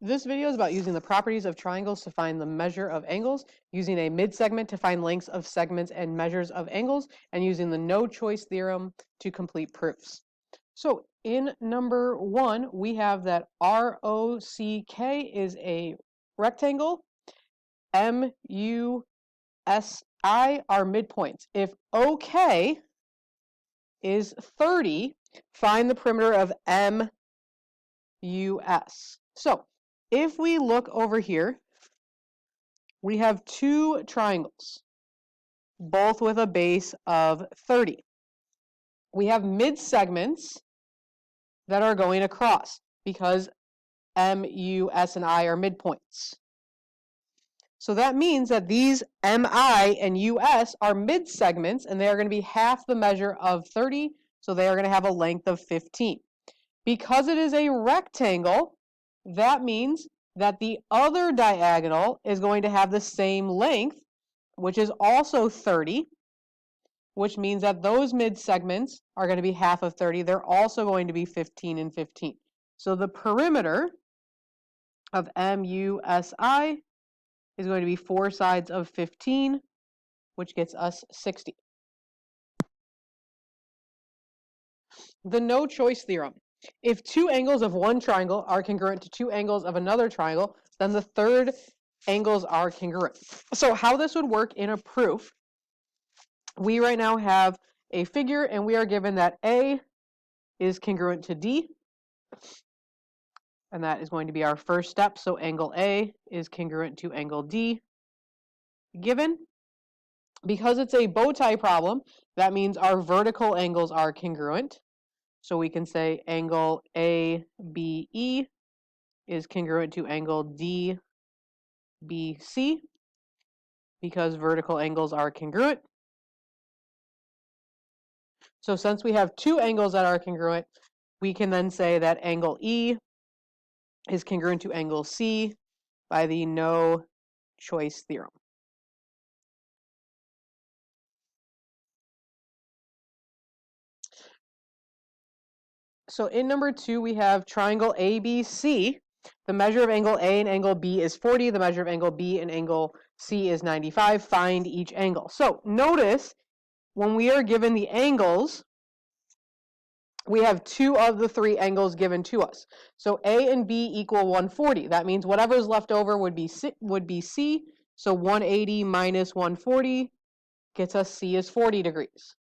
This video is about using the properties of triangles to find the measure of angles, using a mid-segment to find lengths of segments and measures of angles, and using the no-choice theorem to complete proofs. So in number 1, we have that ROCK is a rectangle, MUSI are midpoints. If OK is 30, find the perimeter of MUS. So if we look over here, we have two triangles, both with a base of 30. We have mid-segments that are going across because MUS and I are midpoints. So that means that these MI and US are mid-segments, and they are going to be half the measure of 30, so they are going to have a length of 15. Because it is a rectangle, that means that the other diagonal is going to have the same length, which is also 30, which means that those mid-segments are going to be half of 30. They're also going to be 15 and 15. So the perimeter of MUSI is going to be 4 sides of 15, which gets us 60. The no-choice theorem. If two angles of one triangle are congruent to two angles of another triangle, then the third angles are congruent. So how this would work in a proof, we right now have a figure and we are given that A is congruent to D, and that is going to be our first step. So angle A is congruent to angle D given. Because it's a bow tie problem, that means our vertical angles are congruent. So we can say angle ABE is congruent to angle DBC because vertical angles are congruent. So since we have two angles that are congruent, we can then say that angle E is congruent to angle C by the no choice theorem. So in number 2, we have triangle ABC. The measure of angle A and angle B is 40. The measure of angle B and angle C is 95. Find each angle. So notice when we are given the angles, we have two of the three angles given to us. So A and B equal 140. That means whatever's left over would be C. So 180 minus 140 gets us C is 40 degrees.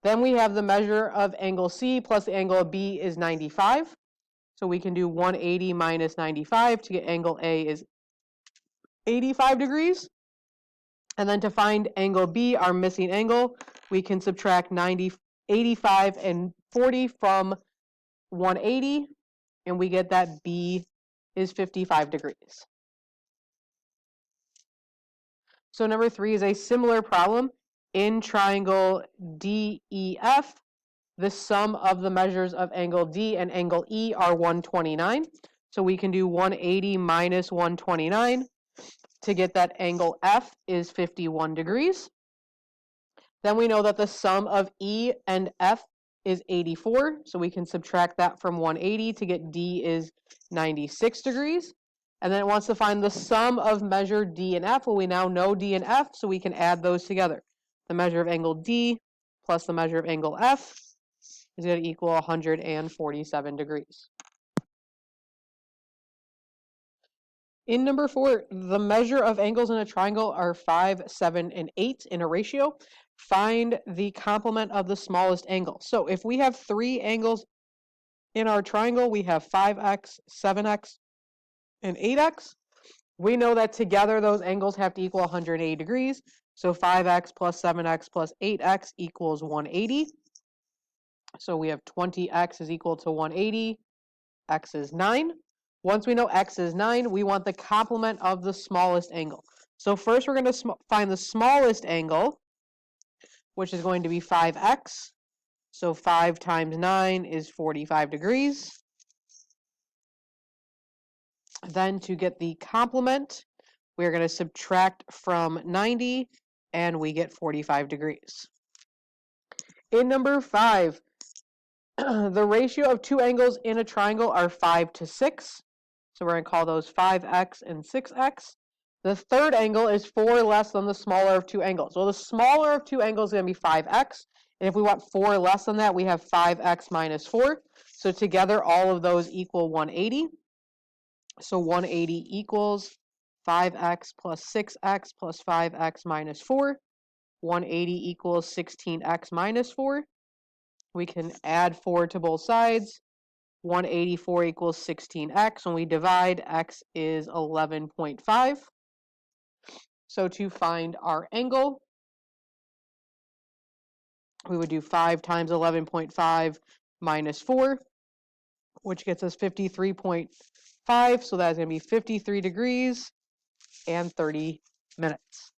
Then we have the measure of angle C plus the angle of B is 95. So we can do 180 minus 95 to get angle A is 85 degrees. And then to find angle B, our missing angle, we can subtract 85 and 40 from 180, and we get that B is 55 degrees. So number 3 is a similar problem. In triangle DEF, the sum of the measures of angle D and angle E are 129. So we can do 180 minus 129 to get that angle F is 51 degrees. Then we know that the sum of E and F is 84. So we can subtract that from 180 to get D is 96 degrees. And then it wants to find the sum of measure D and F. Well, we now know D and F, so we can add those together. The measure of angle D plus the measure of angle F is going to equal 147 degrees. In number 4, the measure of angles in a triangle are 5, 7, and 8 in a ratio. Find the complement of the smallest angle. So if we have 3 angles in our triangle, we have 5x, 7x, and 8x. We know that together those angles have to equal 180 degrees. So 5x plus 7x plus 8x equals 180. So we have 20x is equal to 180. X is 9. Once we know x is 9, we want the complement of the smallest angle. So first we're going to find the smallest angle, which is going to be 5x. So 5 times 9 is 45 degrees. Then to get the complement, we're going to subtract from 90, and we get 45 degrees. In number 5, The ratio of two angles in a triangle are 5 to 6. So we're going to call those 5x and 6x. The third angle is 4 less than the smaller of two angles. So the smaller of two angles is going to be 5x. And if we want 4 less than that, we have 5x minus 4. So together, all of those equal 180. So 180 equals 5x plus 6x plus 5x minus 4. 180 equals 16x minus 4. We can add 4 to both sides. 184 equals 16x. When we divide, x is 11.5. So to find our angle, we would do 5 times 11.5 minus 4, which gets us 53.5. So that's going to be 53 degrees and 30 minutes.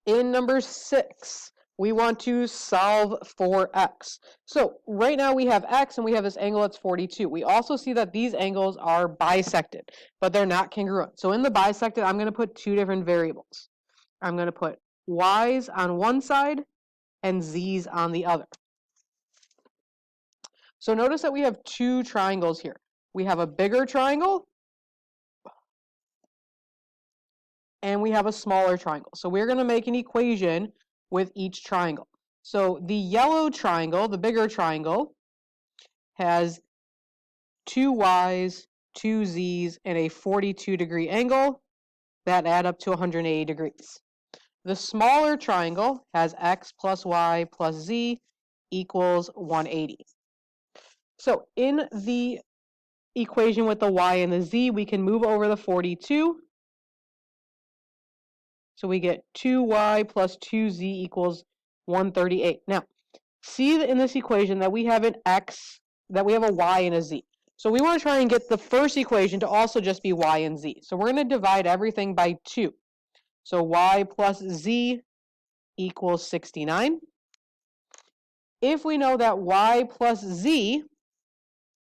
In number 6, we want to solve for x. So right now we have x and we have this angle that's 42. We also see that these angles are bisected, but they're not congruent. So in the bisected, I'm going to put two different variables. I'm going to put y's on one side and z's on the other. So notice that we have two triangles here. We have a bigger triangle and we have a smaller triangle. So we're going to make an equation with each triangle. So the yellow triangle, the bigger triangle, has two y's, two z's, and a 42-degree angle that add up to 180 degrees. The smaller triangle has x plus y plus z equals 180. So in the equation with the y and the z, we can move over the 42. So we get 2y plus 2z equals 138. Now, see in this equation that we have an x, that we have a y and a z. So we want to try and get the first equation to also just be y and z. So we're going to divide everything by 2. So y plus z equals 69. If we know that y plus z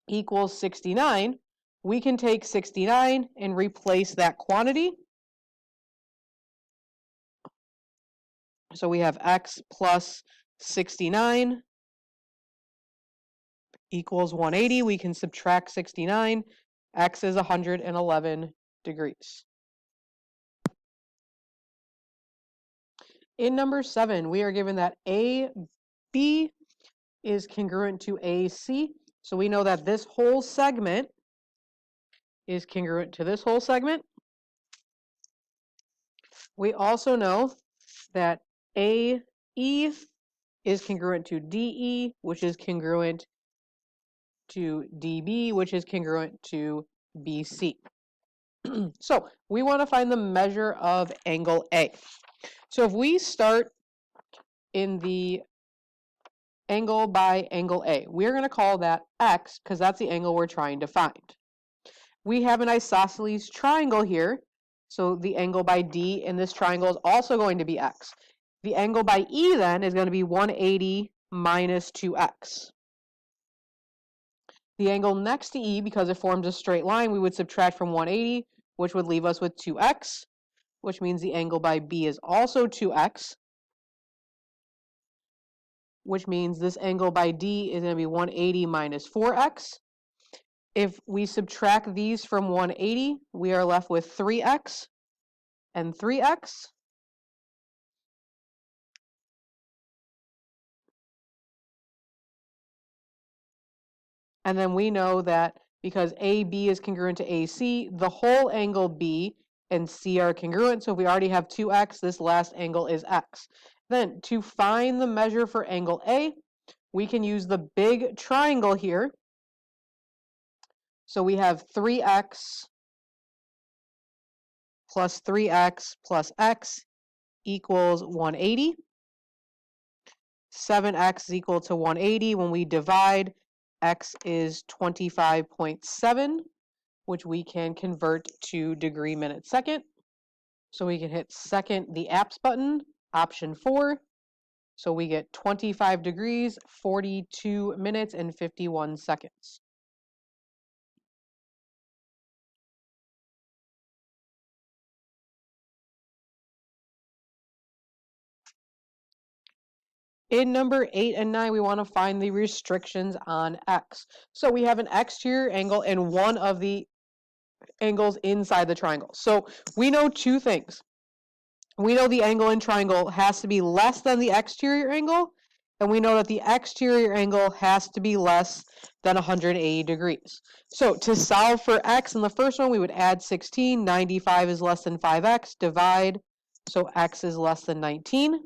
equals 69, we can take 69 and replace that quantity. So we have x plus 69 equals 180. We can subtract 69. X is 111 degrees. In number 7, we are given that AB is congruent to AC. So we know that this whole segment is congruent to this whole segment. We also know that AE is congruent to DE, which is congruent to DB, which is congruent to BC. So we want to find the measure of angle A. So if we start in the angle by angle A, we're going to call that X because that's the angle we're trying to find. We have an isosceles triangle here, so the angle by D in this triangle is also going to be X. The angle by E then is going to be 180 minus 2X. The angle next to E, because it forms a straight line, we would subtract from 180, which would leave us with 2X, which means the angle by B is also 2X, which means this angle by D is going to be 180 minus 4X. If we subtract these from 180, we are left with 3X and 3X. And then we know that because AB is congruent to AC, the whole angle B and C are congruent. So if we already have 2X, this last angle is X. Then to find the measure for angle A, we can use the big triangle here. So we have 3X plus 3X plus X equals 180. 7X is equal to 180. When we divide, X is 25.7, which we can convert to degree minute second. So we can hit second, the apps button, option 4. So we get 25 degrees, 42 minutes, and 51 seconds. In number 8 and 9, we want to find the restrictions on x. So we have an exterior angle and one of the angles inside the triangle. So we know two things. We know the angle in triangle has to be less than the exterior angle, and we know that the exterior angle has to be less than 180 degrees. So to solve for x in the first one, we would add 16. 95 is less than 5x. Divide, so x is less than 19.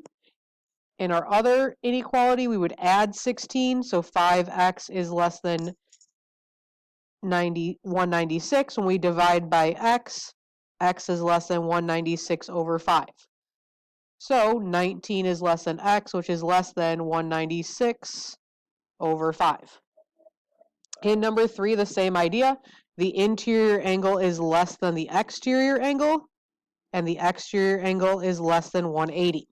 In our other inequality, we would add 16, so 5x is less than 196. When we divide by x, x is less than 196 over 5. So 19 is less than x, which is less than 196 over 5. In number 3, the same idea. The interior angle is less than the exterior angle, and the exterior angle is less than 180.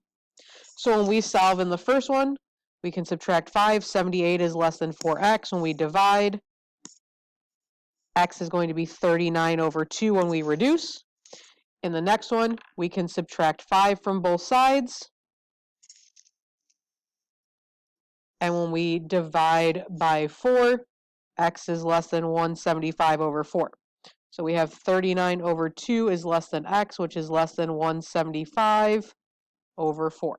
So when we solve in the first one, we can subtract 5. 78 is less than 4x. When we divide, x is going to be 39 over 2 when we reduce. In the next one, we can subtract 5 from both sides. And when we divide by 4, x is less than 175 over 4. So we have 39 over 2 is less than x, which is less than 175 over 4.